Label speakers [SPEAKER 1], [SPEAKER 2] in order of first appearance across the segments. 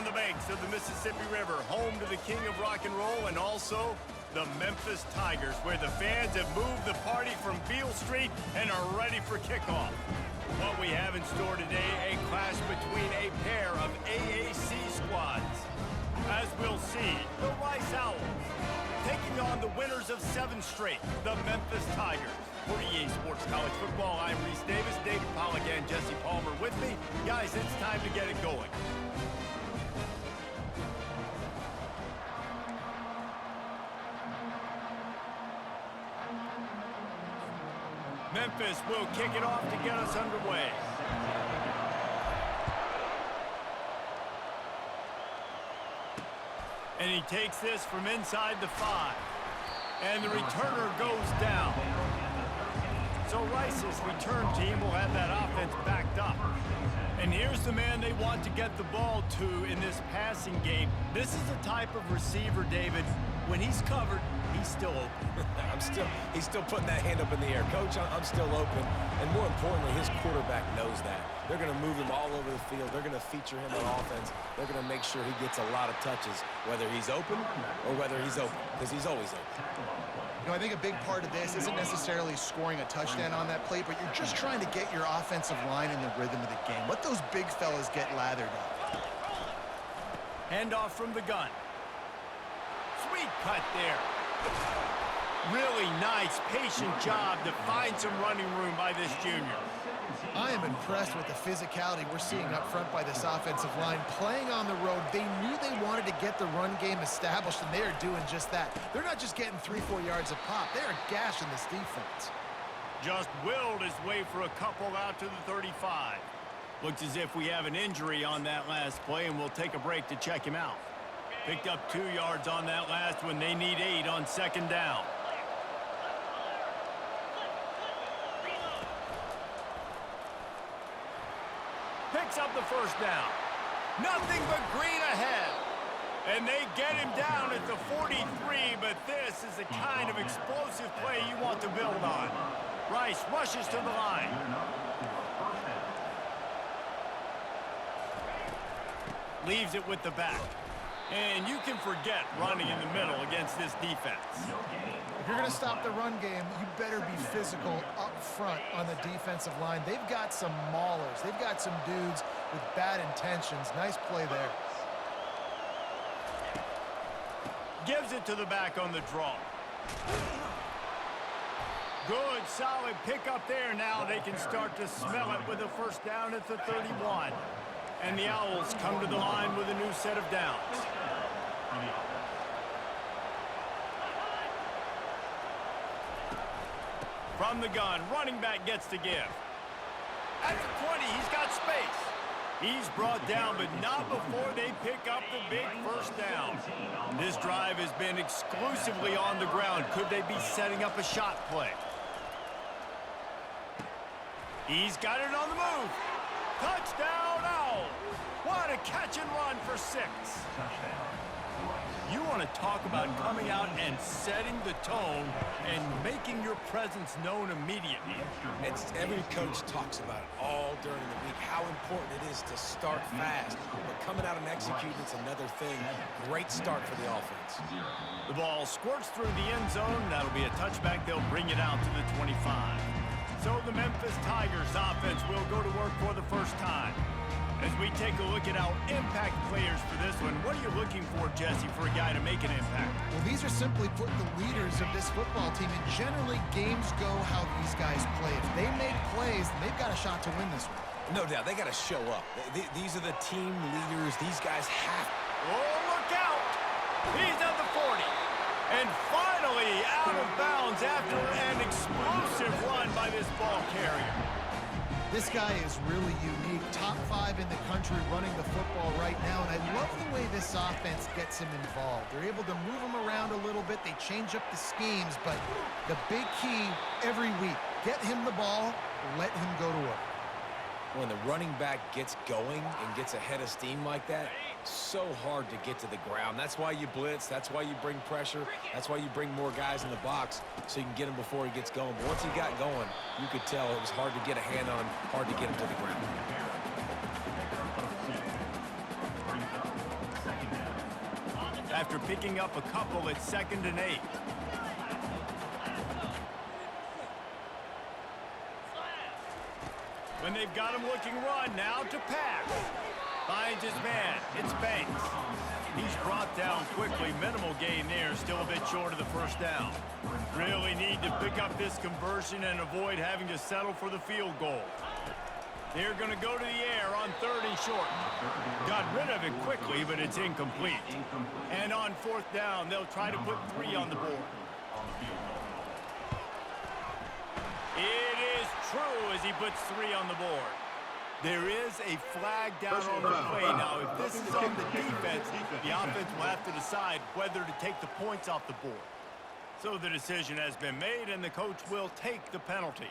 [SPEAKER 1] on the banks of the Mississippi River, home to the king of rock and roll and also the Memphis Tigers, where the fans have moved the party from Beale Street and are ready for kickoff. What we have in store today, a clash between a pair of AAC squads. As we'll see, the Rice Owls taking on the winners of 7 straight, the Memphis Tigers. For EA Sports College Football, I'm Reese Davis, David Pollack, and Jesse Palmer with me. Guys, it's time to get it going. Memphis will kick it off to get us underway. And he takes this from inside the 5. And the returner goes down. So Rice's return team will have that offense backed up. And here's the man they want to get the ball to in this passing game. This is the type of receiver, David, when he's covered, he's still open.
[SPEAKER 2] He's still putting that hand up in the air. Coach, I'm still open. And more importantly, his quarterback knows that. They're going to move him all over the field. They're going to feature him on offense. They're going to make sure he gets a lot of touches, whether he's open or whether he's open, because he's always open.
[SPEAKER 3] You know, I think a big part of this isn't necessarily scoring a touchdown on that play, but you're just trying to get your offensive line in the rhythm of the game. Let those big fellas get lathered up.
[SPEAKER 1] Handoff from the gun. Sweet cut there. Really nice, patient job to find some running room by this junior.
[SPEAKER 3] I am impressed with the physicality we're seeing up front by this offensive line. Playing on the road, they knew they wanted to get the run game established, and they are doing just that. They're not just getting 3-4 yards a pop. They are gashing this defense.
[SPEAKER 1] Just willed his way for a couple out to the 35. Looks as if we have an injury on that last play, and we'll take a break to check him out. Picked up 2 yards on that last one. They need 8 on second down. Picks up the first down. Nothing but green ahead. And they get him down at the 43, but this is the kind of explosive play you want to build on. Rice rushes to the line. Leaves it with the back. And you can forget running in the middle against this defense.
[SPEAKER 3] If you're going to stop the run game, you better be physical up front on the defensive line. They've got some maulers. They've got some dudes with bad intentions. Nice play there.
[SPEAKER 1] Gives it to the back on the draw. Good, solid pickup there. Now they can start to smell it with a first down at the 31. And the Owls come to the line with a new set of downs. From the gun, running back gets to give. At the 20, he's got space. He's brought down, but not before they pick up the big first down. This drive has been exclusively on the ground. Could they be setting up a shot play? He's got it on the move. Touchdown, Owls! What a catch and run for 6. You want to talk about coming out and setting the tone and making your presence known immediately.
[SPEAKER 2] Every coach talks about it all during the week, how important it is to start fast. But coming out and executing is another thing. Great start for the offense.
[SPEAKER 1] The ball squirts through the end zone. That'll be a touchback. They'll bring it out to the 25. So the Memphis Tigers offense will go to work for the first time. As we take a look at our impact players for this one, what are you looking for, Jesse, for a guy to make an impact?
[SPEAKER 3] Well, these are simply put the leaders of this football team, and generally games go how these guys play. If they make plays, then they've got a shot to win this one.
[SPEAKER 2] No doubt, they got to show up. These are the team leaders. These guys have.
[SPEAKER 1] Oh, look out! He's at the 40. And finally out of bounds after an explosive run by this ball carrier.
[SPEAKER 3] This guy is really unique. Top 5 in the country running the football right now, and I love the way this offense gets him involved. They're able to move him around a little bit. They change up the schemes, but the big key every week, get him the ball, let him go to work.
[SPEAKER 2] When the running back gets going and gets a head of steam like that, so hard to get to the ground. That's why you blitz. That's why you bring pressure. That's why you bring more guys in the box so you can get him before he gets going. But once he got going, you could tell it was hard to get a hand on him, hard to get him to the ground.
[SPEAKER 1] after picking up a couple at 2nd and 8. When they've got him looking run, now to pass. Finds his man. It's Banks. He's brought down quickly. Minimal gain there. Still a bit short of the first down. Really need to pick up this conversion and avoid having to settle for the field goal. They're going to go to the air on 3rd and short. Got rid of it quickly, but it's incomplete. And on 4th down, they'll try to put 3 on the board. It is true as he puts 3 on the board. There is a flag down on the play. Now, if this is on the defense, the offense will have to decide whether to take the points off the board. So the decision has been made, and the coach will take the penalty.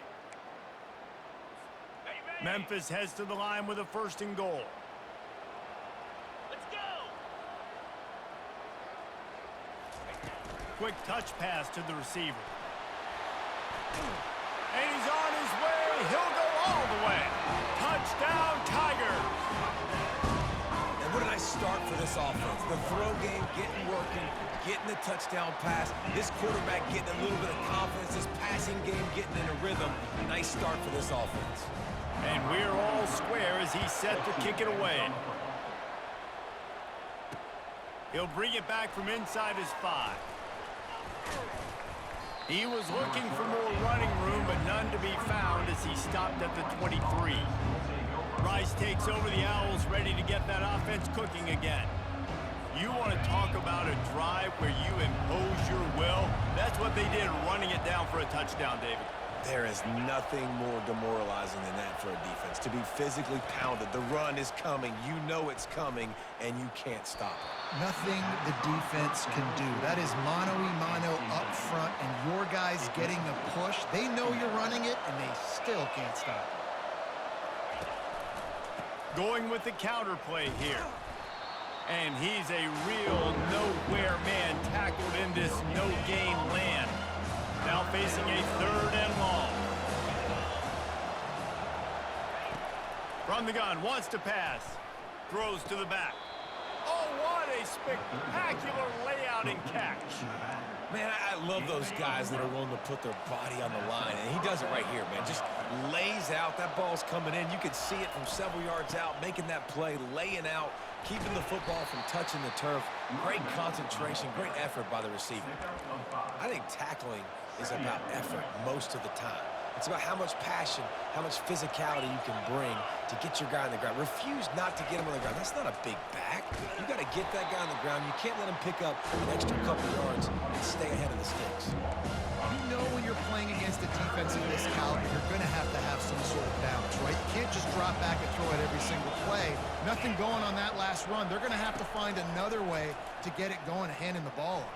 [SPEAKER 1] Memphis heads to the line with a 1st and goal.
[SPEAKER 4] Let's go!
[SPEAKER 1] Quick touch pass to the receiver. And he's on his way. He'll go all the way. Touchdown, Tigers.
[SPEAKER 2] And what a nice start for this offense. The throw game getting working, getting the touchdown pass. This quarterback getting a little bit of confidence. This passing game getting in a rhythm. Nice start for this offense.
[SPEAKER 1] And we're all square as he's set to kick it away. He'll bring it back from inside his 5. He was looking for more running room, but none to be found as he stopped at the 23. Rice takes over the Owls, ready to get that offense cooking again. You want to talk about a drive where you impose your will? That's what they did, running it down for a touchdown, David.
[SPEAKER 2] There is nothing more demoralizing than that for a defense. To be physically pounded. The run is coming. You know it's coming, and you can't stop it.
[SPEAKER 3] Nothing the defense can do. That is mano-a-mano up front, and your guys getting the push. They know you're running it, and they still can't stop it.
[SPEAKER 1] Going with the counter play here. And he's a real nowhere man tackled in this no-gain land. Now facing a 3rd and long. From the gun, wants to pass. Throws to the back. Oh, what a spectacular layout and catch.
[SPEAKER 2] Man, I love those guys that are willing to put their body on the line. And he does it right here, man. Just lays out. That ball's coming in. You can see it from several yards out, making that play, laying out, keeping the football from touching the turf. Great concentration, great effort by the receiver. I think tackling is about effort most of the time. It's about how much passion, how much physicality you can bring to get your guy on the ground. Refuse not to get him on the ground. That's not a big back. You got to get that guy on the ground. You can't let him pick up an extra couple yards and stay ahead of the sticks.
[SPEAKER 3] You know when you're playing against a defense of this caliber, you're going to have some sort of balance, right? You can't just drop back and throw it every single play. Nothing going on that last run. They're going to have to find another way to get it going, handing the ball off.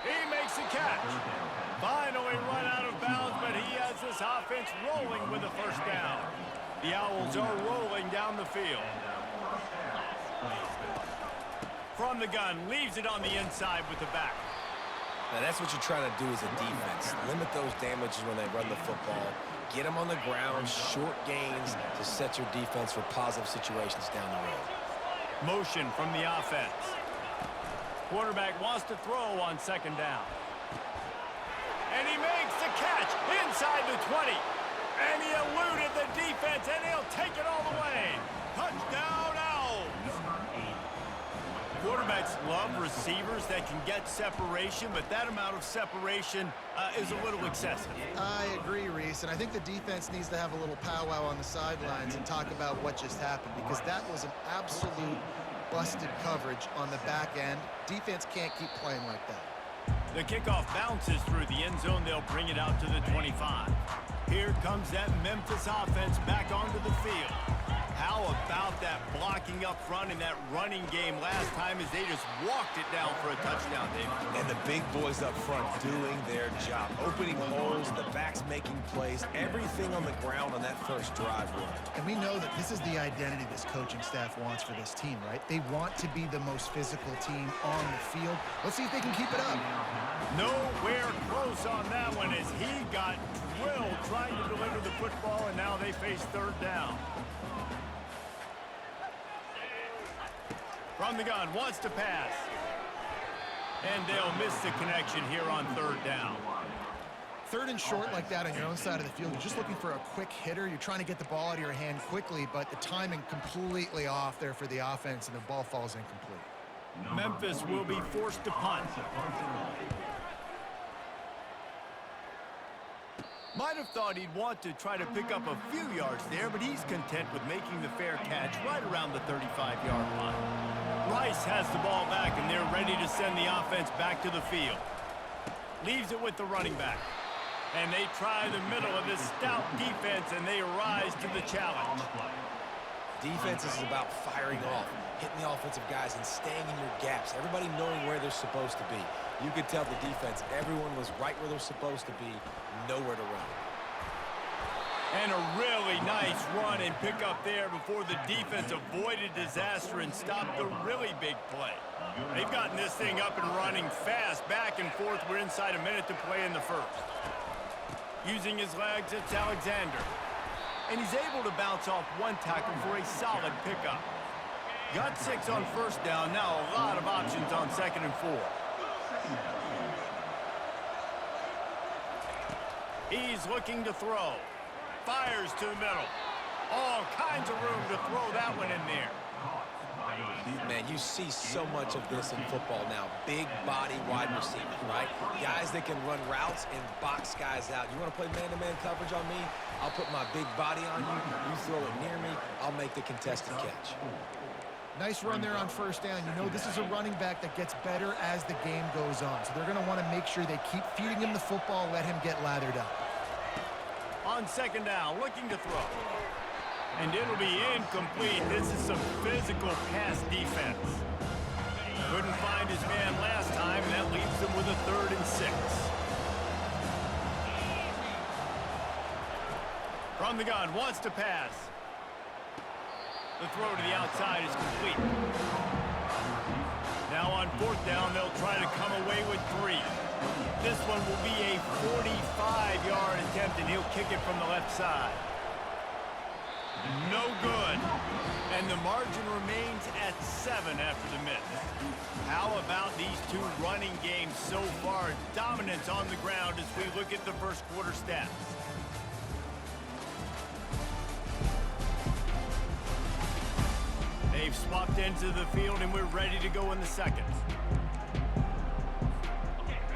[SPEAKER 1] He makes a catch. Finally run out of bounds, but he has this offense rolling with a 1st down. The Owls are rolling down the field. From the gun, leaves it on the inside with the back.
[SPEAKER 2] Now that's what you're trying to do as a defense. Limit those damages when they run the football. Get them on the ground, short gains to set your defense for positive situations down the road.
[SPEAKER 1] Motion from the offense. Quarterback wants to throw on 2nd down. And he makes the catch inside the 20. And he eluded the defense, and he'll take it all the way. Touchdown, Owls. Quarterbacks love receivers that can get separation, but that amount of separation is a little excessive.
[SPEAKER 3] I agree, Reese, and I think the defense needs to have a little powwow on the sidelines and talk about what just happened, because that was an absolute busted coverage on the back end. Defense can't keep playing like that.
[SPEAKER 1] The kickoff bounces through the end zone. They'll bring it out to the 25. Here comes that Memphis offense back onto the field. How about that blocking up front in that running game last time as they just walked it down for a touchdown, David?
[SPEAKER 2] And the big boys up front doing their job. Opening holes, the backs making plays, everything on the ground on that first drive run.
[SPEAKER 3] And we know that this is the identity this coaching staff wants for this team, right? They want to be the most physical team on the field. Let's see if they can keep it up.
[SPEAKER 1] Nowhere close on that one as he got drilled trying to deliver the football, and now they face 3rd down. From the gun, wants to pass. And they'll miss the connection here on third down.
[SPEAKER 3] Third and short like that on your own side of the field, you're just looking for a quick hitter. You're trying to get the ball out of your hand quickly, but the timing completely off there for the offense, and the ball falls incomplete.
[SPEAKER 1] Memphis will be forced to punt. Might have thought he'd want to try to pick up a few yards there, but he's content with making the fair catch right around the 35-yard line. Rice has the ball back, and they're ready to send the offense back to the field. Leaves it with the running back. And they try the middle of this stout defense, and they rise to the challenge.
[SPEAKER 2] Defense is about firing off, hitting the offensive guys and staying in your gaps, everybody knowing where they're supposed to be. You could tell the defense, everyone was right where they're supposed to be, nowhere to run.
[SPEAKER 1] And a really nice run and pick up there before the defense avoided disaster and stopped the really big play. They've gotten this thing up and running fast, back and forth. We're inside a minute to play in the first. Using his legs, it's Alexander. And he's able to bounce off one tackle for a solid pickup. Got 6 on first down. Now a lot of options on 2nd and 4. He's looking to throw. Fires to the middle. All kinds of room to throw that one in there.
[SPEAKER 2] Man, you see so much of this in football now. Big body wide receiver, right? Guys that can run routes and box guys out. You want to play man-to-man coverage on me? I'll put my big body on you. You throw it near me, I'll make the contested catch.
[SPEAKER 3] Nice run there on first down. You know this is a running back that gets better as the game goes on. So they're going to want to make sure they keep feeding him the football, let him get lathered up.
[SPEAKER 1] On 2nd down, looking to throw. And it'll be incomplete. This is some physical pass defense. Couldn't find his man last time, and that leaves them with a 3rd and 6. From the gun, wants to pass. The throw to the outside is complete. Now on 4th down, they'll try to come away with 3. This one will be a 45-yard attempt, and he'll kick it from the left side. No good. And the margin remains at 7 after the miss. How about these two running games so far? Dominance on the ground as we look at the first quarter stats. They've swapped into the field, and we're ready to go in the second.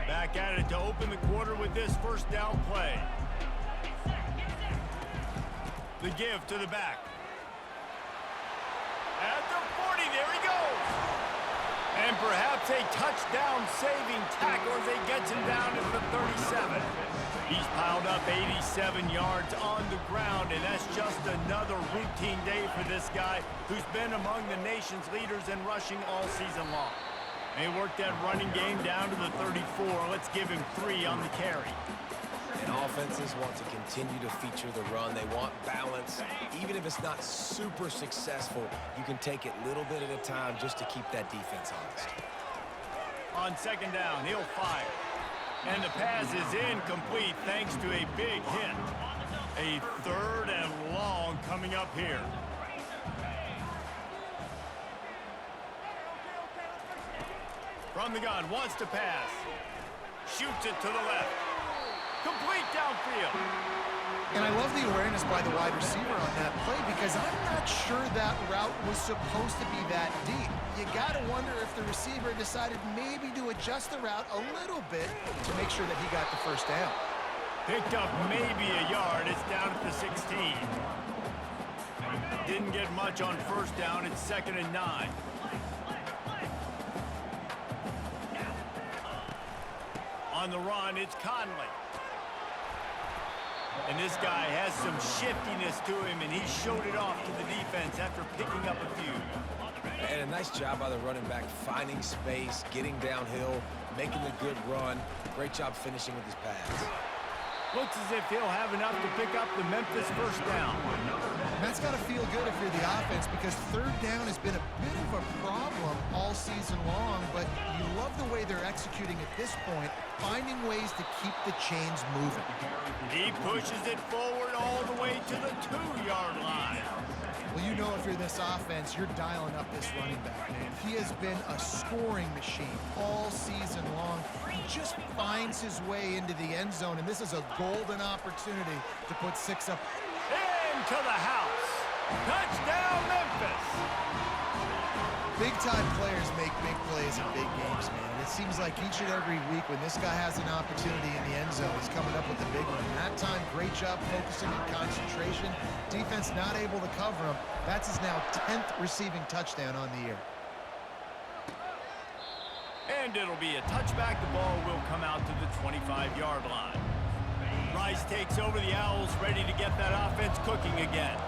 [SPEAKER 1] Back at it to open the quarter with this first down play. The give to the back. At the 40, there he goes. And perhaps a touchdown-saving tackle as he gets him down to the 37. He's piled up 87 yards on the ground, and that's just another routine day for this guy who's been among the nation's leaders in rushing all season long. They worked that running game down to the 34. Let's give him 3 on the carry.
[SPEAKER 2] And offenses want to continue to feature the run. They want balance. Even if it's not super successful, you can take it little bit at a time just to keep that defense honest.
[SPEAKER 1] On 2nd down, he'll fire. And the pass is incomplete thanks to a big hit. A 3rd and long coming up here. From the gun, wants to pass. Shoots it to the left. Complete downfield.
[SPEAKER 3] And I love the awareness by the wide receiver on that play because I'm not sure that route was supposed to be that deep. You got to wonder if the receiver decided maybe to adjust the route a little bit to make sure that he got the first down.
[SPEAKER 1] Picked up maybe a yard. It's down at the 16. Didn't get much on first down. It's 2nd and 9. On the run, it's Conley. And this guy has some shiftiness to him, and he showed it off to the defense after picking up a few.
[SPEAKER 2] And a nice job by the running back, finding space, getting downhill, making a good run. Great job finishing with his pass.
[SPEAKER 1] Looks as if he'll have enough to pick up the Memphis first down.
[SPEAKER 3] That's got to feel good if you're the offense because 3rd down has been a bit of a problem all season long, but you love the way they're executing at this point, finding ways to keep the chains moving.
[SPEAKER 1] He pushes it forward all the way to the 2-yard line.
[SPEAKER 3] Well, you know if you're this offense, you're dialing up this running back, man. He has been a scoring machine all season long. He just finds his way into the end zone, and this is a golden opportunity to put 6 up.
[SPEAKER 1] Into the house. Touchdown, Memphis.
[SPEAKER 3] Big-time players make big plays in big games, man. It seems like each and every week when this guy has an opportunity in the end zone, he's coming up with the big one. And that time, great job focusing on concentration. Defense not able to cover him. That's his now 10th receiving touchdown on the year.
[SPEAKER 1] And it'll be a touchback. The ball will come out to the 25-yard line. Rice takes over. The Owls ready to get that offense cooking again.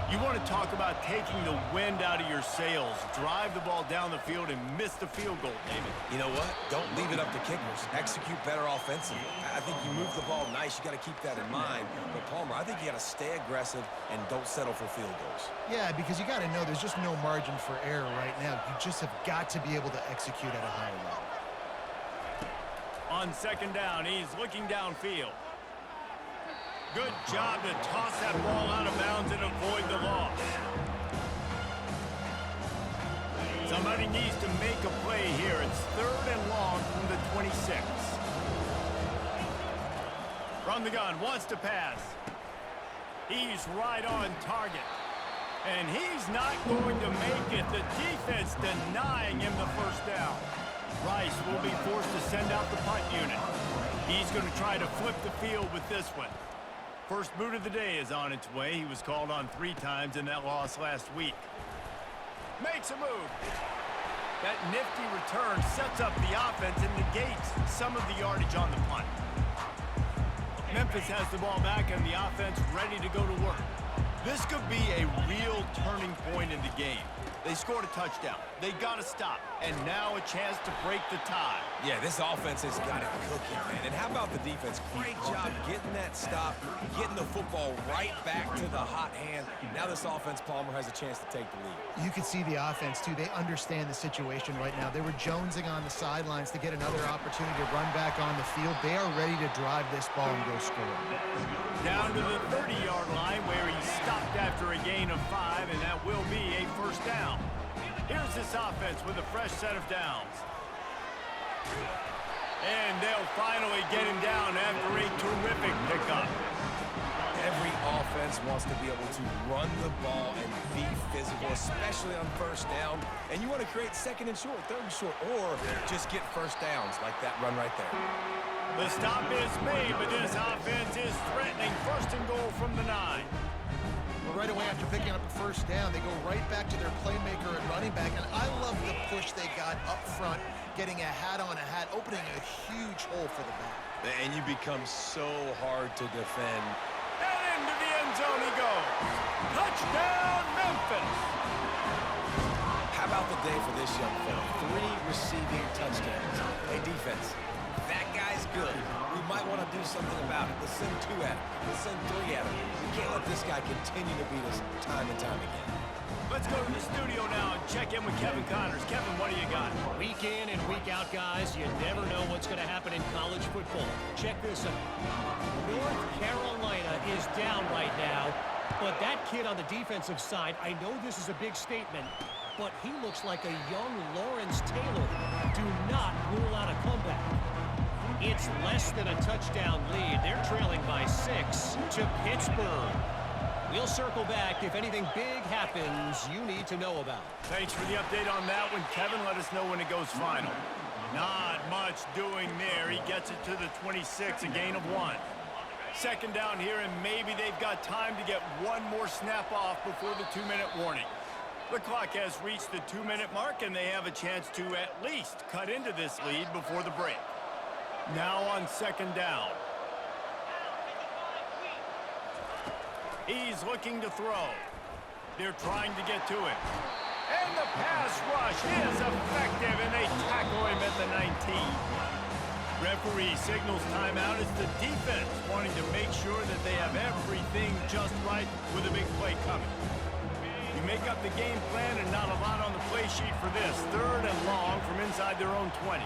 [SPEAKER 1] You want to talk about taking the wind out of your sails. Drive the ball down the field and miss the field goal, David.
[SPEAKER 2] You know what? Don't leave it up to kickers. Execute better offensively. I think you move the ball nice. You got to keep that in mind. But, Palmer, I think you got to stay aggressive and don't settle for field goals.
[SPEAKER 3] Yeah, because you got to know there's just no margin for error right now. You just have got to be able to execute at a higher level.
[SPEAKER 1] On second down, he's looking downfield. Good job to toss that ball out of bounds and avoid the loss. Somebody needs to make a play here. It's 3rd and long from the 26. From the gun, wants to pass. He's right on target. And he's not going to make it. The defense denying him the first down. Rice will be forced to send out the punt unit. He's going to try to flip the field with this one. First boot of the day is on its way. He was called on 3 times in that loss last week. Makes a move. That nifty return sets up the offense and negates some of the yardage on the punt. Memphis has the ball back and the offense ready to go to work. This could be a real turning point in the game. They scored a touchdown. They got to stop. And now a chance to break the tie.
[SPEAKER 2] Yeah, this offense has got it cooking, man. And how about the defense? Great job getting that stop, getting the football right back to the hot hand. Now this offense, Palmer, has a chance to take the lead.
[SPEAKER 3] You can see the offense, too. They understand the situation right now. They were jonesing on the sidelines to get another opportunity to run back on the field. They are ready to drive this ball and go score.
[SPEAKER 1] Down to the 30-yard line where he stopped after a gain of 5, and that will be a first down. Here's this offense with a fresh set of downs. And they'll finally get him down after a terrific pickup.
[SPEAKER 2] Every offense wants to be able to run the ball and be physical, especially on first down. And you want to create 2nd and short, 3rd and short, or just get first downs like that run right there.
[SPEAKER 1] The stop is made, but this offense is threatening. 1st and goal from the 9.
[SPEAKER 3] Well, right away after picking up a first down, they go right back to their playmaker and running back. And I love the push they got up front, getting a hat on a hat, opening a huge hole for the back.
[SPEAKER 2] And you become so hard to defend.
[SPEAKER 1] And into the end zone he goes. Touchdown, Memphis.
[SPEAKER 2] How about the day for this young fella? 3 receiving touchdowns. Hey, defense, that guy's good. We might want to do something about it. Let's send 2 at him. Let's send 3 at him. We can't let this guy continue to beat us time and time again.
[SPEAKER 1] Let's go to the studio now and check in with Kevin Connors. Kevin, what do you got?
[SPEAKER 5] Week in and week out, guys, you never know what's going to happen in college football. Check this out. North Carolina is down right now, but that kid on the defensive side, I know this is a big statement, but he looks like a young Lawrence Taylor. Do not rule out a comeback. It's less than a touchdown lead. They're trailing by 6 to Pittsburgh. We'll circle back if anything big happens you need to know about.
[SPEAKER 1] Thanks for the update on that one, Kevin. Let us know when it goes final. Not much doing there. He gets it to the 26, a gain of 1. 2nd down here, and maybe they've got time to get one more snap off before the 2-minute warning. The clock has reached the 2-minute mark, and they have a chance to at least cut into this lead before the break. Now on 2nd down. He's looking to throw. They're trying to get to him. And the pass rush is effective, and they tackle him at the 19. Referee signals timeout as the defense wanting to make sure that they have everything just right with a big play coming. You make up the game plan and not a lot on the play sheet for this. 3rd and long from inside their own 20.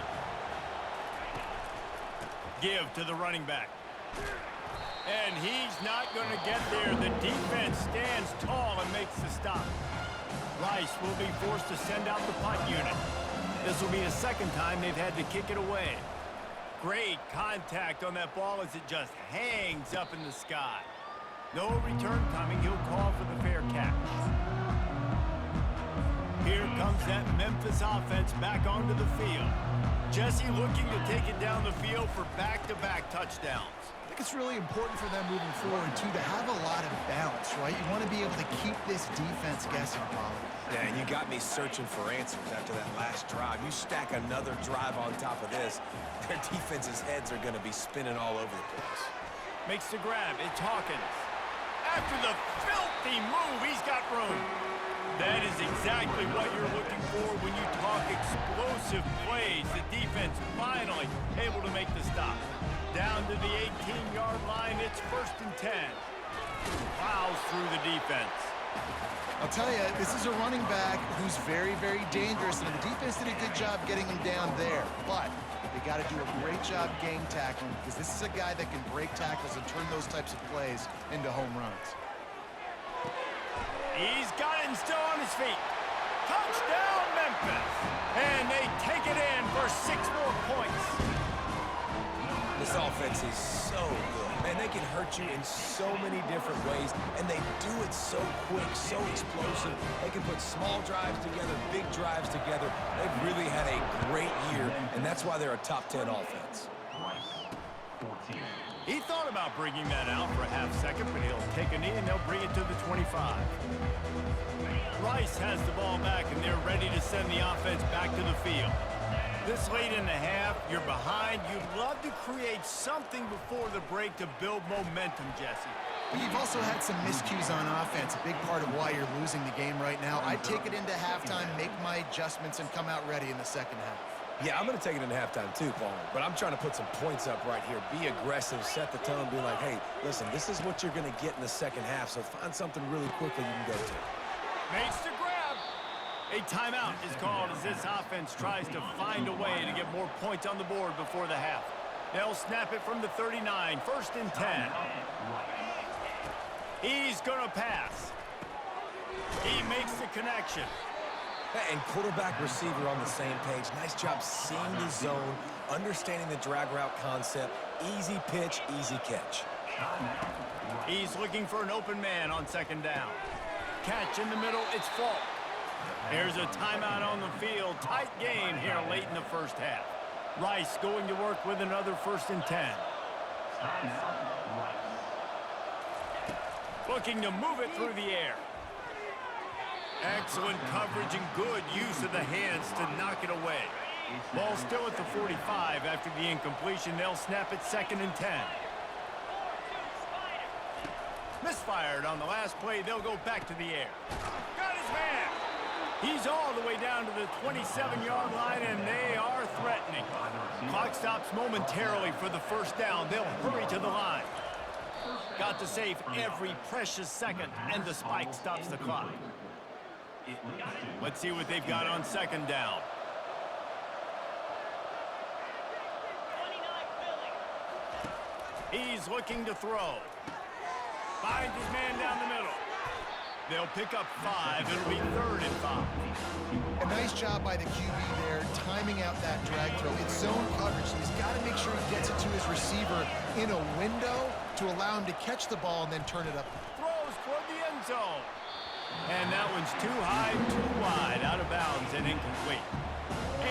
[SPEAKER 1] Give to the running back. And he's not going to get there. The defense stands tall and makes the stop. Rice will be forced to send out the punt unit. This will be the second time they've had to kick it away. Great contact on that ball as it just hangs up in the sky. No return coming. He'll call for the fair catch. Here comes that Memphis offense back onto the field. Jesse looking to take it down the field for back-to-back touchdowns.
[SPEAKER 3] I think it's really important for them moving forward, too, to have a lot of balance, right? You want to be able to keep this defense guessing, Pollard.
[SPEAKER 2] Yeah, and you got me searching for answers after that last drive. You stack another drive on top of this, their defense's heads are going to be spinning all over the place.
[SPEAKER 1] Makes the grab. It's Hawkins. After the filthy move, he's got room. That is exactly what you're looking for when you talk explosive plays. The defense finally able to make the stop. Down to the 18-yard line, it's 1st and 10. Plows through the defense.
[SPEAKER 3] I'll tell you, this is a running back who's very, very dangerous, and the defense did a good job getting him down there. But they got to do a great job game tackling because this is a guy that can break tackles and turn those types of plays into home runs.
[SPEAKER 1] He's got it and still on his feet. Touchdown, Memphis. And they take it in for 6 more points.
[SPEAKER 2] This offense is so good. Man, they can hurt you in so many different ways, and they do it so quick, so explosive. They can put small drives together, big drives together. They've really had a great year, and that's why they're a top 10 offense.
[SPEAKER 1] He thought about bringing that out for a half second, but he'll take a knee and they'll bring it to the 25. Rice has the ball back, and they're ready to send the offense back to the field. This late in the half, you're behind. You'd love to create something before the break to build momentum, Jesse.
[SPEAKER 3] But you've also had some miscues on offense, a big part of why you're losing the game right now. I'd take it into halftime, make my adjustments, and come out ready in the second half.
[SPEAKER 2] Yeah, I'm going to take it into halftime too, Paul. But I'm trying to put some points up right here. Be aggressive, set the tone, be like, hey, listen, this is what you're going to get in the second half, so find something really quickly you can go to.
[SPEAKER 1] Makes the grab. A timeout is called as this offense tries to find a way to get more points on the board before the half. They'll snap it from the 39, 1st and 10. He's going to pass. He makes the connection.
[SPEAKER 2] And quarterback receiver on the same page. Nice job seeing the zone, understanding the drag route concept. Easy pitch, easy catch.
[SPEAKER 1] He's looking for an open man on 2nd down. Catch in the middle, it's Falk. There's a timeout on the field. Tight game here late in the first half. Rice going to work with another 1st and 10. Looking to move it through the air. Excellent coverage and good use of the hands to knock it away. Ball still at the 45 after the incompletion. They'll snap it 2nd and 10. Misfired on the last play. They'll go back to the air. Got his man. He's all the way down to the 27-yard line, and they are threatening. Clock stops momentarily for the 1st down. They'll hurry to the line. Got to save every precious second, and the spike stops the clock. Let's see what they've got on 2nd down. He's looking to throw. Finds his man down the middle. They'll pick up 5. It'll be 3rd and 5.
[SPEAKER 3] A nice job by the QB there, timing out that drag throw. It's zone coverage, so he's got to make sure he gets it to his receiver in a window to allow him to catch the ball and then turn it up.
[SPEAKER 1] Throws toward the end zone. And that one's too high, too wide, out of bounds and incomplete.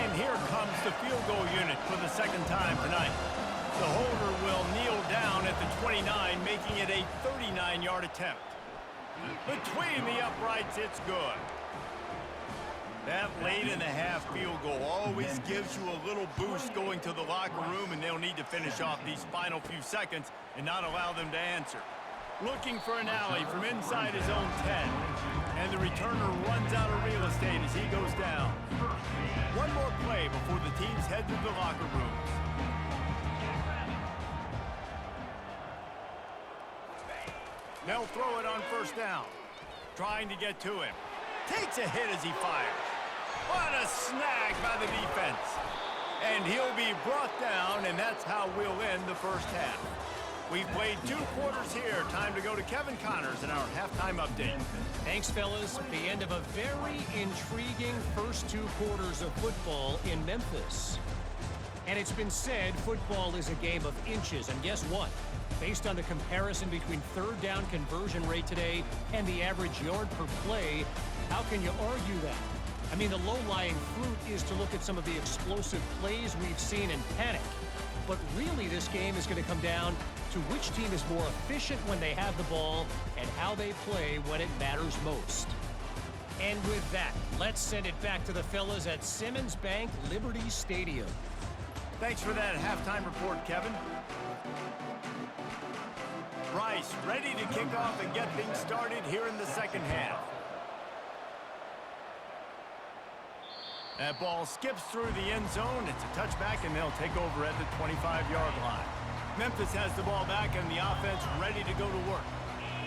[SPEAKER 1] And here comes the field goal unit for the 2nd time tonight. The holder will kneel down at the 29, making it a 39-yard attempt. Between the uprights, it's good. That late in the half field goal always gives you a little boost going to the locker room, and they'll need to finish off these final few seconds and not allow them to answer. Looking for an alley from inside his own 10. And the returner runs out of real estate as he goes down. One more play before the teams head to the locker rooms. They'll throw it on 1st down. Trying to get to him. Takes a hit as he fires. What a snag by the defense. And he'll be brought down, and that's how we'll end the 1st half. We've played 2 quarters here. Time to go to Kevin Connors in our halftime update.
[SPEAKER 5] Thanks, fellas. The end of a very intriguing first 2 quarters of football in Memphis. And it's been said football is a game of inches. And guess what? Based on the comparison between third down conversion rate today and the average yard per play, how can you argue that? I mean, the low-lying fruit is to look at some of the explosive plays we've seen and panic. But really, this game is going to come down to which team is more efficient when they have the ball and how they play when it matters most. And with that, let's send it back to the fellas at Simmons Bank Liberty Stadium.
[SPEAKER 1] Thanks for that halftime report, Kevin. Rice ready to kick off and get things started here in the second half. That ball skips through the end zone. It's a touchback, and they'll take over at the 25-yard line. Memphis has the ball back, and the offense ready to go to work.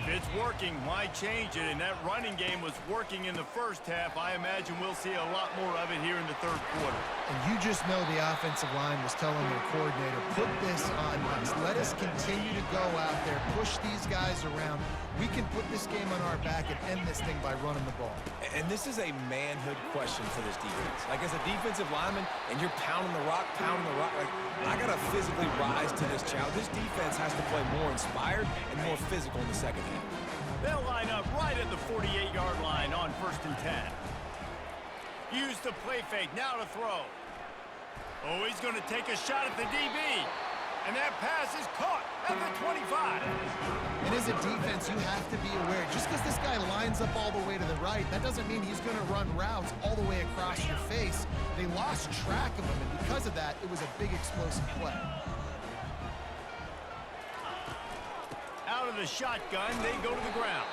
[SPEAKER 1] If it's working, why change it? And that running game was working in the first half. I imagine we'll see a lot more of it here in the third quarter.
[SPEAKER 3] And you just know the offensive line was telling their coordinator, put this on us. Let us continue to go out there, push these guys around. We can put this game on our back and end this thing by running the ball.
[SPEAKER 2] And this is a manhood question for this defense. Like, as a defensive lineman, and you're pounding the rock, like, I got to physically rise to this challenge. This defense has to play more inspired and more physical in the second half.
[SPEAKER 1] They'll line up right at the 48-yard line on 1st and 10. Use the play fake, now to throw. Oh, he's going to take a shot at the DB. And that pass is caught at the 25.
[SPEAKER 3] And as a defense, you have to be aware. Just because this guy lines up all the way to the right, that doesn't mean he's going to run routes all the way across your face. They lost track of him, and because of that, it was a big explosive play.
[SPEAKER 1] Out of the shotgun, they go to the ground.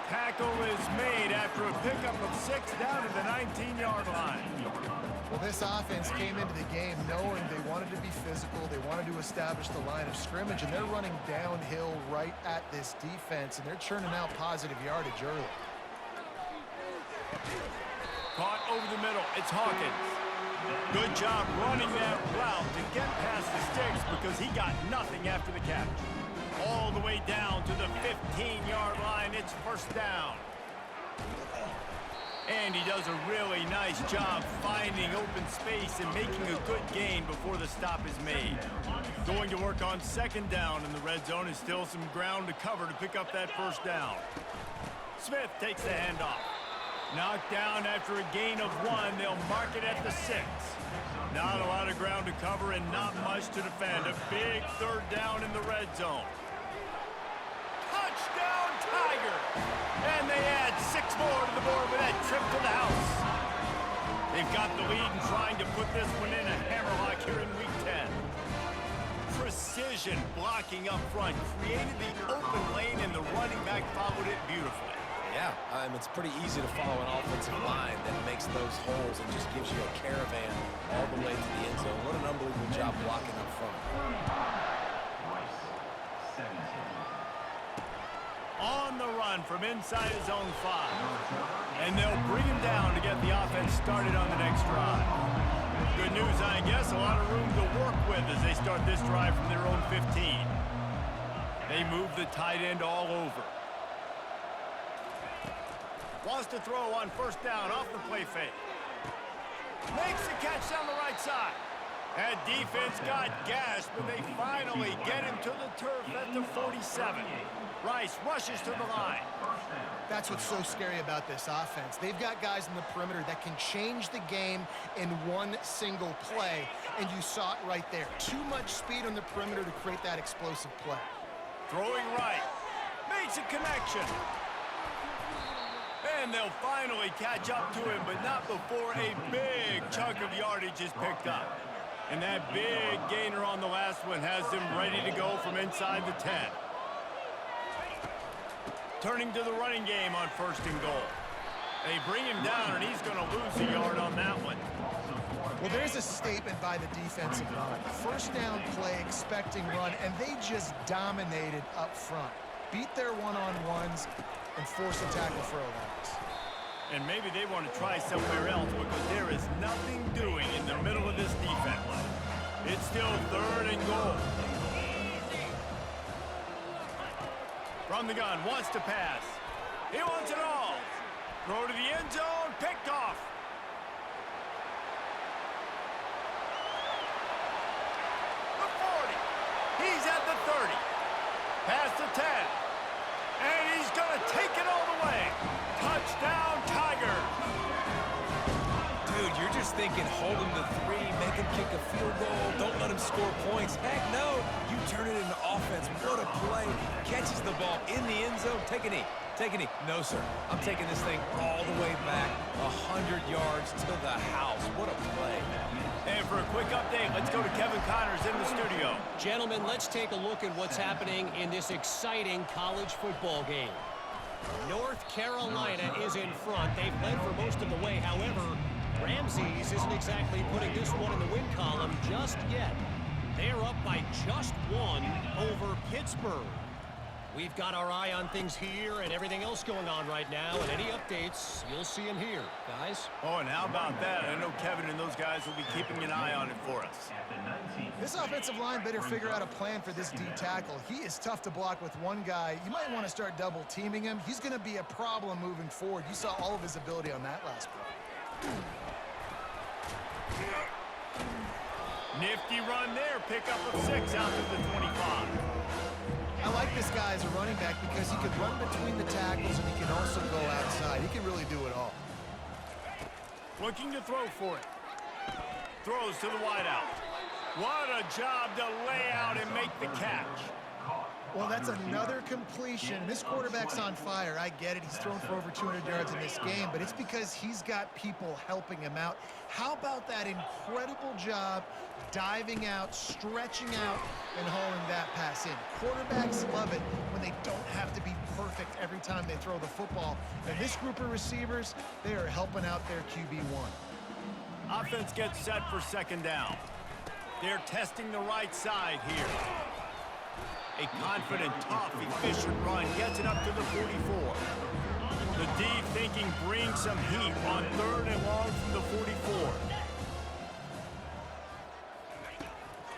[SPEAKER 1] Tackle is made after a pickup of 6 down to the 19-yard line.
[SPEAKER 3] Well, this offense came into the game knowing they wanted to be physical, they wanted to establish the line of scrimmage, and they're running downhill right at this defense, and they're churning out positive yardage early.
[SPEAKER 1] Caught over the middle, it's Hawkins. Good job running that route to get past the sticks because he got nothing after the catch. All the way down to the 15-yard line, it's 1st down. And he does a really nice job finding open space and making a good gain before the stop is made. Going to work on 2nd down in the red zone is still some ground to cover to pick up that 1st down. Smith takes the handoff. Knocked down after a gain of 1. They'll mark it at the 6. Not a lot of ground to cover and not much to defend. A big 3rd down in the red zone. Touchdown, Tigers! And they add 6 more to the board with that trip to the house. They've got the lead and trying to put this one in a hammerlock here in Week 10. Precision blocking up front created the open lane, and the running back followed it beautifully.
[SPEAKER 2] Yeah, it's pretty easy to follow an offensive line that makes those holes and just gives you a caravan all the way to the end zone. What an unbelievable job blocking up front.
[SPEAKER 1] On the run from inside his own 5. And they'll bring him down to get the offense started on the next drive. Good news, I guess, a lot of room to work with as they start this drive from their own 15. They move the tight end all over. Wants to throw on 1st down off the play fake. Makes the catch down the right side. That defense got gashed, but they finally get him to the turf at the 47. Rice rushes to the line.
[SPEAKER 3] That's what's so scary about this offense. They've got guys in the perimeter that can change the game in one single play, and you saw it right there. Too much speed on the perimeter to create that explosive play.
[SPEAKER 1] Throwing right. Makes a connection. And they'll finally catch up to him, but not before a big chunk of yardage is picked up. And that big gainer on the last one has them ready to go from inside the 10. Turning to the running game on 1st and goal. They bring him down, and he's going to lose a yard on that one.
[SPEAKER 3] Well, there's a statement by the defensive line. 1st down play, expecting run, and they just dominated up front. Beat their one-on-ones and force a tackle for a loss.
[SPEAKER 1] And maybe they want to try somewhere else because there is nothing doing in the middle of this defense. It's still 3rd and goal. From the gun, wants to pass. He wants it all. Throw to the end zone, picked off. The 40. He's at the 30. Past the 10. And he's going to take it all the way. Touchdown, Tigers.
[SPEAKER 2] Dude, you're just thinking, hold him to 3, make him kick a field goal, don't let him score points. Heck no, you turn it into offense. What a play. Catches the ball in the end zone. Take a knee. Take a knee. No, sir. I'm taking this thing all the way back 100 yards to the house. What a play.
[SPEAKER 1] And for a quick update, let's go to Kevin Connors in the studio.
[SPEAKER 5] Gentlemen, let's take a look at what's happening in this exciting college football game. North Carolina is in front. They've led for most of the way. However, Ramses isn't exactly putting this one in the win column just yet. They're up by just 1 over Pittsburgh. We've got our eye on things here and everything else going on right now, and any updates, you'll see them here. Guys?
[SPEAKER 1] Oh, and how about that? I know Kevin and those guys will be keeping an eye on it for us.
[SPEAKER 3] This offensive line better figure out a plan for this D tackle. He is tough to block with one guy. You might want to start double teaming him. He's going to be a problem moving forward. You saw all of his ability on that last play.
[SPEAKER 1] Nifty run there. Pickup of 6 out to the 25.
[SPEAKER 3] I like this guy as a running back because he can run between the tackles and he can also go outside. He can really do it all.
[SPEAKER 1] Looking to throw for it. Throws to the wideout. What a job to lay out and make the catch.
[SPEAKER 3] Well, that's another completion. This quarterback's on fire. I get it. He's thrown for over 200 yards in this game, but it's because he's got people helping him out. How about that incredible job diving out, stretching out, and hauling that pass in? Quarterbacks love it when they don't have to be perfect every time they throw the football. And this group of receivers, they are helping out their QB1.
[SPEAKER 1] Offense gets set for second down. They're testing the right side here. A confident, tough, efficient run gets it up to the 44. The D thinking brings some heat on 3rd and long from the 44.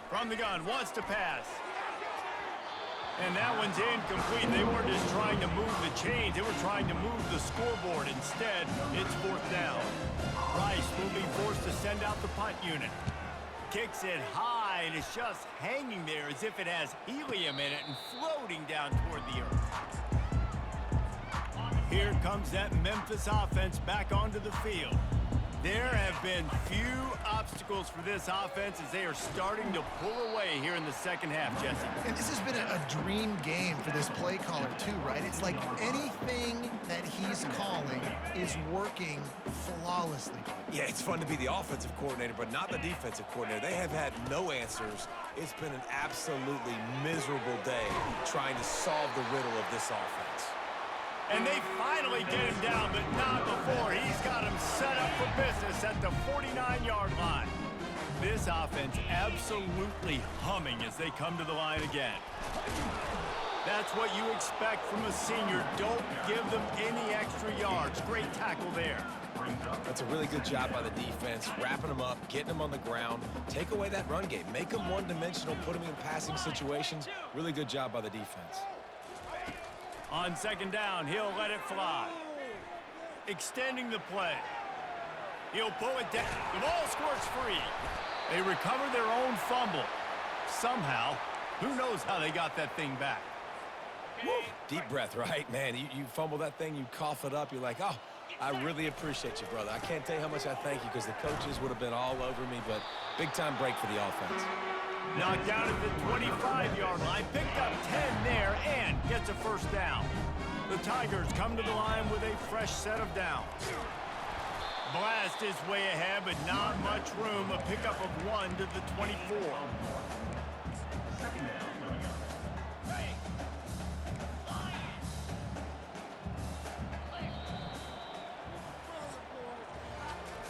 [SPEAKER 1] From the gun, wants to pass. And that one's incomplete. They weren't just trying to move the chains. They were trying to move the scoreboard. Instead, it's 4th down. Rice will be forced to send out the punt unit. Kicks it high, and it's just hanging there as if it has helium in it and floating down toward the earth. Here comes that Memphis offense back onto the field. There have been few obstacles for this offense as they are starting to pull away here in the second half, Jesse.
[SPEAKER 3] And this has been a dream game for this play caller too, right? It's like anything that he's calling is working flawlessly.
[SPEAKER 2] Yeah, it's fun to be the offensive coordinator, but not the defensive coordinator. They have had no answers. It's been an absolutely miserable day trying to solve the riddle of this offense.
[SPEAKER 1] And they finally get him down, but not before. He's got him set up for business at the 49-yard line. This offense absolutely humming as they come to the line again. That's what you expect from a senior. Don't give them any extra yards. Great tackle there.
[SPEAKER 2] That's a really good job by the defense, wrapping them up, getting them on the ground, take away that run game, make them one-dimensional, put them in passing situations. Really good job by the defense.
[SPEAKER 1] On second down, he'll let it fly. Extending the play. He'll pull it down. The ball squirts free. They recover their own fumble. Somehow, who knows how they got that thing back.
[SPEAKER 2] Woo. Deep breath, right? Man, you fumble that thing, you cough it up, you're like, oh, I really appreciate you, brother. I can't tell you how much I thank you because the coaches would have been all over me, but big-time break for the offense.
[SPEAKER 1] Knocked down at the 25-yard line, picked up 10 there, and gets a first down. The Tigers come to the line with a fresh set of downs. Blast is way ahead, but not much room. A pickup of 1 to the 24.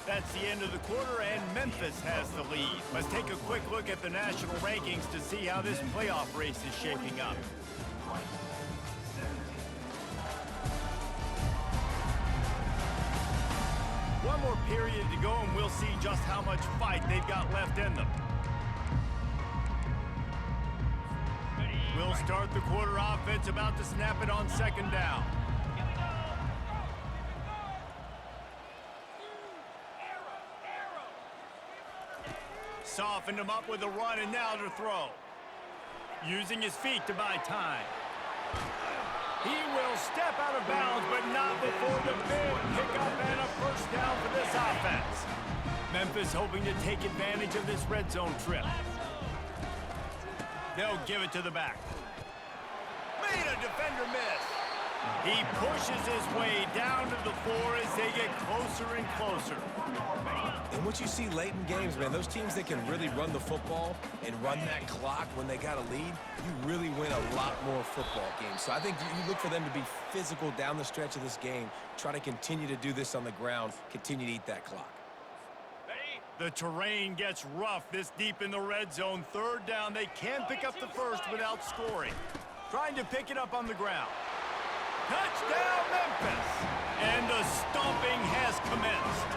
[SPEAKER 1] That's the end of the quarter, and Memphis has the lead. Let's take a quick look at the national rankings to see how this playoff race is shaping up. One more period to go, and we'll see just how much fight they've got left in them. We'll They'll start the quarter offense, about to snap it on second down. Softened him up with a run, and now to throw. Using his feet to buy time. He will step out of bounds, but not before the big pickup and a first down for this offense. Memphis hoping to take advantage of this red zone trip. They'll give it to the back. Made a defender miss. He pushes his way down to the floor as they get closer and closer.
[SPEAKER 2] And what you see late in games, man, those teams that can really run the football and run that clock when they got a lead, you really win a lot more football games. So I think you look for them to be physical down the stretch of this game, try to continue to do this on the ground, continue to eat that clock.
[SPEAKER 1] The terrain gets rough this deep in the red zone. Third down, they can pick up the first without scoring. Trying to pick it up on the ground. Touchdown, Memphis! And the stomping has commenced.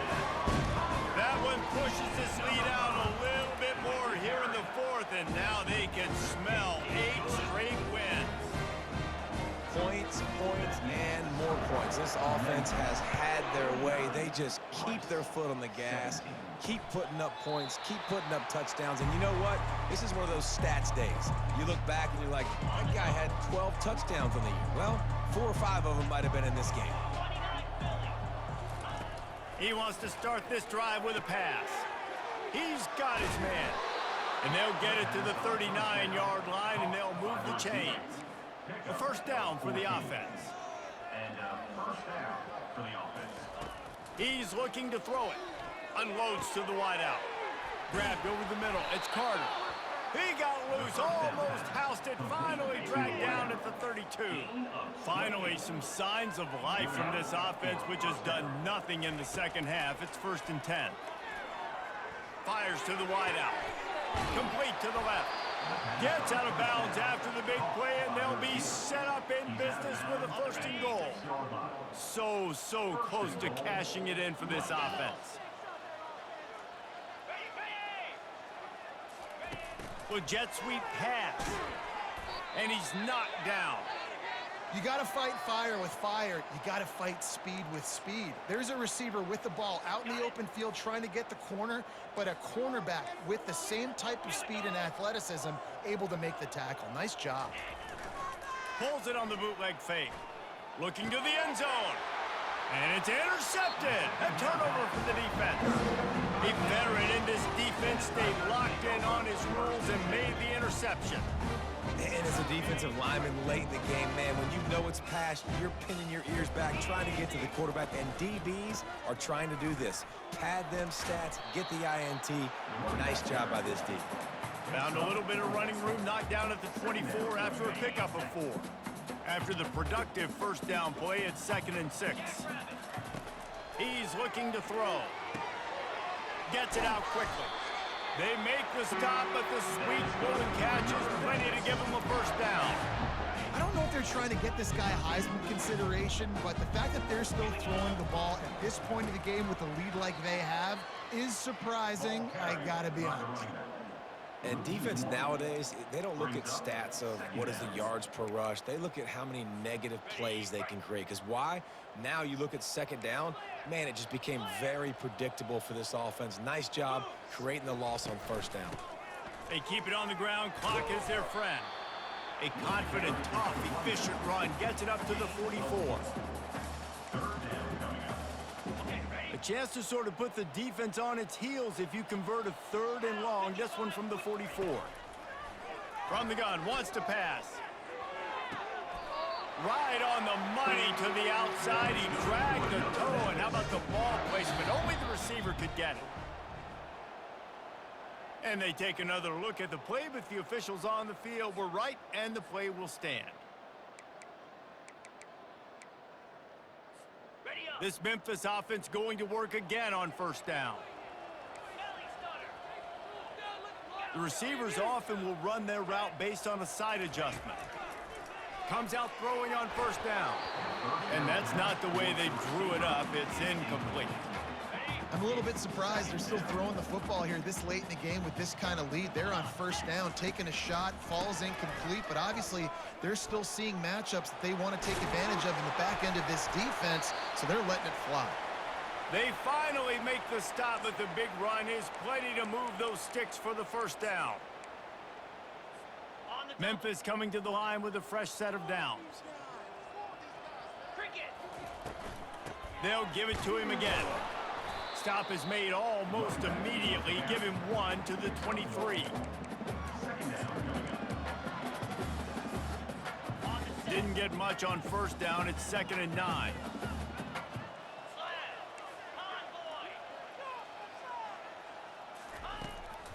[SPEAKER 1] That one pushes this lead out a little bit more here in the fourth, and now they can smell 8 straight wins.
[SPEAKER 2] Points, and more points. This offense has had their way. They just keep their foot on the gas, keep putting up points, keep putting up touchdowns. And you know what? This is one of those stats days. You look back and you're like, that guy had 12 touchdowns on the year. Well, 4 or 5 of them might have been in this game.
[SPEAKER 1] He wants to start this drive with a pass. He's got his man. And they'll get it to the 39-yard line, and they'll move the chains. A first down for the offense. He's looking to throw it. Unloads to the wideout. Grabbed over the middle. It's Carter. He got loose, almost housed it, finally dragged down at the 32. Finally, some signs of life from this offense, which has done nothing in the second half. It's 1st and 10. Fires to the wideout. Complete to the left. Gets out of bounds after the big play, and they'll be set up in business with a 1st and goal. So close to cashing it in for this offense. Well, jet sweep pass. And he's knocked down.
[SPEAKER 3] You got to fight fire with fire. You got to fight speed with speed. There's a receiver with the ball out in the open field trying to get the corner, but a cornerback with the same type of speed and athleticism able to make the tackle. Nice job.
[SPEAKER 1] Pulls it on the bootleg fake. Looking to the end zone. And it's intercepted. A turnover for the defense. A veteran in this defense stayed locked in on his rules and made the interception.
[SPEAKER 2] And as a defensive lineman late in the game, man, when you know it's past, you're pinning your ears back, trying to get to the quarterback, and DBs are trying to do this. Pad them stats, get the INT. Nice job by this D.
[SPEAKER 1] Found a little bit of running room, knocked down at the 24 after a pickup of 4. After the productive first down play, it's 2nd and 6. He's looking to throw. Gets it out quickly. They make the stop, but the sweet golden catch is plenty to give him a first down.
[SPEAKER 3] I don't know if they're trying to get this guy Heisman consideration, but the fact that they're still throwing the ball at this point of the game with a lead like they have is surprising, I gotta be honest.
[SPEAKER 2] And defense nowadays, they don't look at stats of what is the yards per rush. They look at how many negative plays they can create. Because why? Now you look at 2nd down, man, it just became very predictable for this offense. Nice job creating the loss on 1st down.
[SPEAKER 1] They keep it on the ground. Clock is their friend. A confident, tough, efficient run gets it up to the 44. A chance to sort of put the defense on its heels if you convert a 3rd and long. This one from the 44. From the gun, wants to pass. Right on the money to the outside. He dragged the toe, and how about the ball placement? Only the receiver could get it. And they take another look at the play, but the officials on the field were right, and the play will stand. This Memphis offense going to work again on 1st down. The receivers often will run their route based on a side adjustment. Comes out throwing on 1st down. And that's not the way they drew it up. It's incomplete.
[SPEAKER 3] I'm a little bit surprised they're still throwing the football here this late in the game with this kind of lead. They're on first down, taking a shot, falls incomplete, but obviously they're still seeing matchups that they want to take advantage of in the back end of this defense, so they're letting it fly.
[SPEAKER 1] They finally make the stop, but the big run is plenty to move those sticks for the first down. Memphis coming to the line with a fresh set of downs. They'll give it to him again. Stop is made almost immediately. Give him 1 to the 23. Didn't get much on first down. It's 2nd and 9.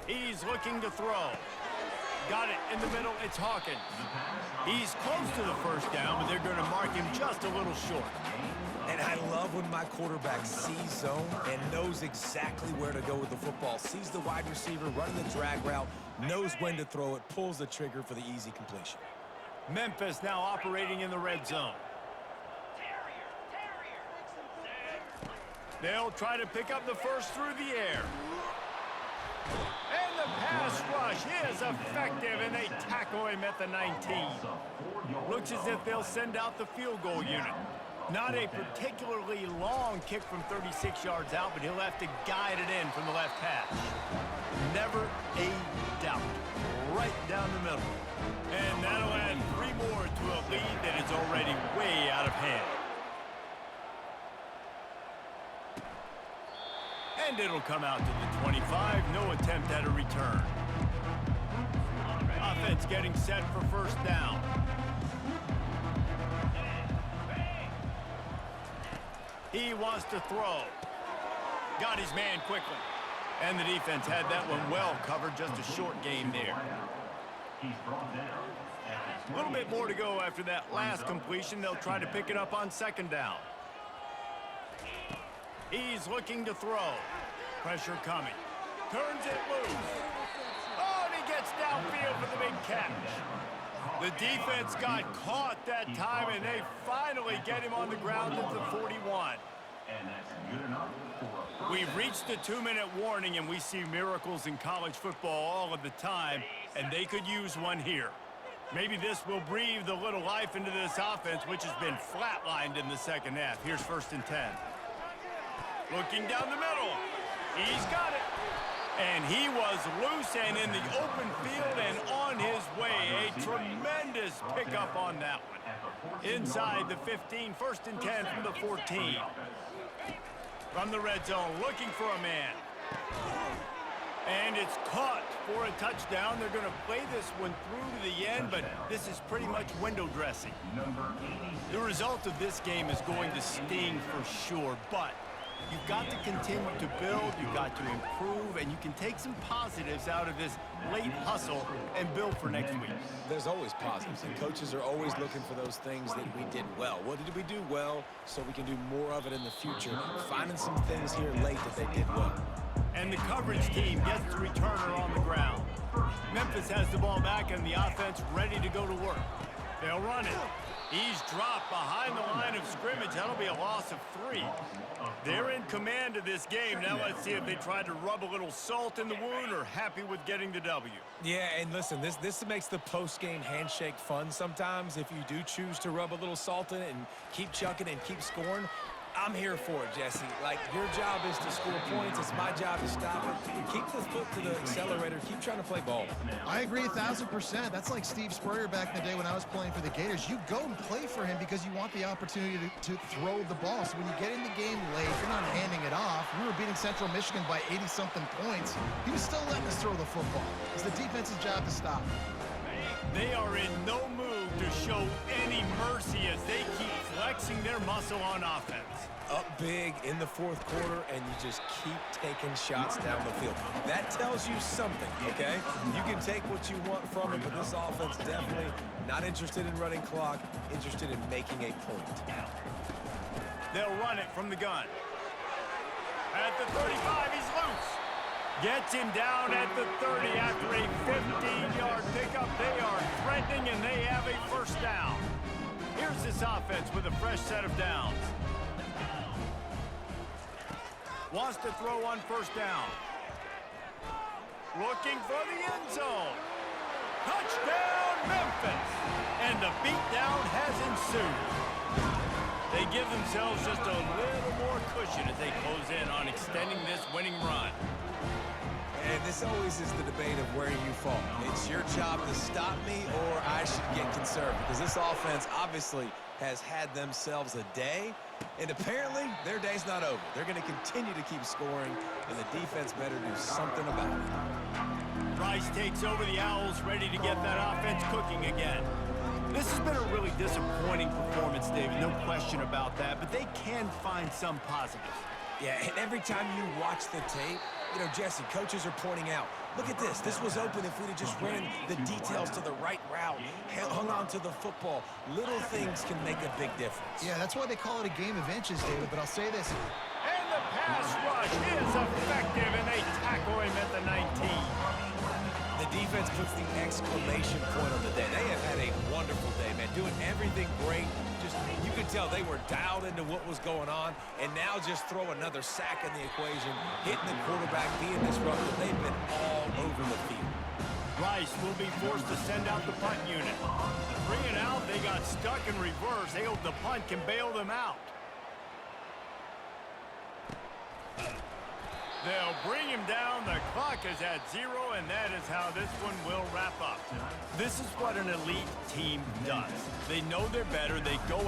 [SPEAKER 1] He's looking to throw. Got it in the middle. It's Hawkins. He's close to the first down, but they're going to mark him just a little short.
[SPEAKER 2] And I love when my quarterback sees zone and knows exactly where to go with the football. Sees the wide receiver running the drag route, knows when to throw it, pulls the trigger for the easy completion.
[SPEAKER 1] Memphis now operating in the red zone. They'll try to pick up the first through the air. And the pass rush is effective, and they tackle him at the 19. Looks as if they'll send out the field goal unit. Not a particularly long kick from 36 yards out, but he'll have to guide it in from the left hash. Never a doubt. Right down the middle. And that'll add 3 more to a lead that is already way out of hand. And it'll come out to the 25. No attempt at a return. Offense getting set for first down. He wants to throw. Got his man quickly. And the defense had that one well covered. Just a short game there. A little bit more to go after that last completion. They'll try to pick it up on 2nd down. He's looking to throw. Pressure coming. Turns it loose. Oh, and he gets downfield for the big catch. The defense got caught that time, and they finally get him on the ground at the 41. We've reached the 2-minute warning, and we see miracles in college football all of the time, and they could use one here. Maybe this will breathe a little life into this offense, which has been flatlined in the second half. Here's 1st and 10. Looking down the middle. He's got it. And he was loose and in the open field and on his way. A tremendous pickup on that one. Inside the 15, 1st and 10 from the 14. From the red zone, looking for a man. And it's caught for a touchdown. They're going to play this one through to the end, but this is pretty much window dressing. The result of this game is going to sting for sure, but you've got to continue to build, you've got to improve, and you can take some positives out of this late hustle and build for next week.
[SPEAKER 2] There's always positives, and coaches are always looking for those things that we did well. What did we do well so we can do more of it in the future? Finding some things here late that they did well.
[SPEAKER 1] And the coverage team gets the returner on the ground. Memphis has the ball back and the offense ready to go to work. They'll run it. He's dropped behind the line of scrimmage. That'll be a loss of 3. They're in command of this game. Now let's see if they try to rub a little salt in the wound or happy with getting the W.
[SPEAKER 2] Yeah, and listen, this makes the post-game handshake fun sometimes. If you do choose to rub a little salt in it and keep chucking and keep scoring, I'm here for it, Jesse. Like, your job is to score points. It's my job to stop it. Keep the foot to the accelerator. Keep trying to play ball.
[SPEAKER 3] I agree 1,000%. That's like Steve Spurrier back in the day when I was playing for the Gators. You go and play for him because you want the opportunity to throw the ball. So when you get in the game late, you're not handing it off. We were beating Central Michigan by 80-something points. He was still letting us throw the football. It's the defense's job to stop.
[SPEAKER 1] They are in no mood to show any mercy as they keep flexing their muscle on offense.
[SPEAKER 2] Up big in the 4th quarter, and you just keep taking shots down the field. That tells you something, okay? You can take what you want from it, but this offense definitely not interested in running clock, interested in making a point.
[SPEAKER 1] They'll run it from the gun. At the 35, he's loose. Gets him down at the 30 after a 15-yard pickup. They are threatening, and they have a first down. Here's this offense with a fresh set of downs. Wants to throw on first down. Looking for the end zone. Touchdown, Memphis! And the beatdown has ensued. They give themselves just a little more cushion as they close in on extending this winning run.
[SPEAKER 2] And this always is the debate of where you fall. It's your job to stop me or I should get conservative, because this offense obviously has had themselves a day, and apparently their day's not over. They're going to continue to keep scoring, and the defense better do something about it.
[SPEAKER 1] Rice takes over the Owls, ready to get that offense cooking again. This has been a really disappointing performance, David, no question about that, but they can find some positives.
[SPEAKER 2] Yeah, and every time you watch the tape, you know, Jesse, coaches are pointing out, look at this. This was open if we'd have just ran the details to the right route, hung on to the football. Little things can make a big difference.
[SPEAKER 3] Yeah, that's why they call it a game of inches, David, but I'll say this.
[SPEAKER 1] And the pass rush is effective, and they tackle him at the 19.
[SPEAKER 2] The defense puts the exclamation point on the day. They have had a wonderful day, man, doing everything great. Just, you could tell they were dialed into what was going on, and now just throw another sack in the equation, hitting the quarterback, being disruptive. They've been all over the field.
[SPEAKER 1] Rice will be forced to send out the punt unit. 3 and out, they got stuck in reverse. They hope the punt can bail them out. They'll bring him down. The clock is at 0, and that is how this one will wrap up. This is what an elite team does. They know they're better. They go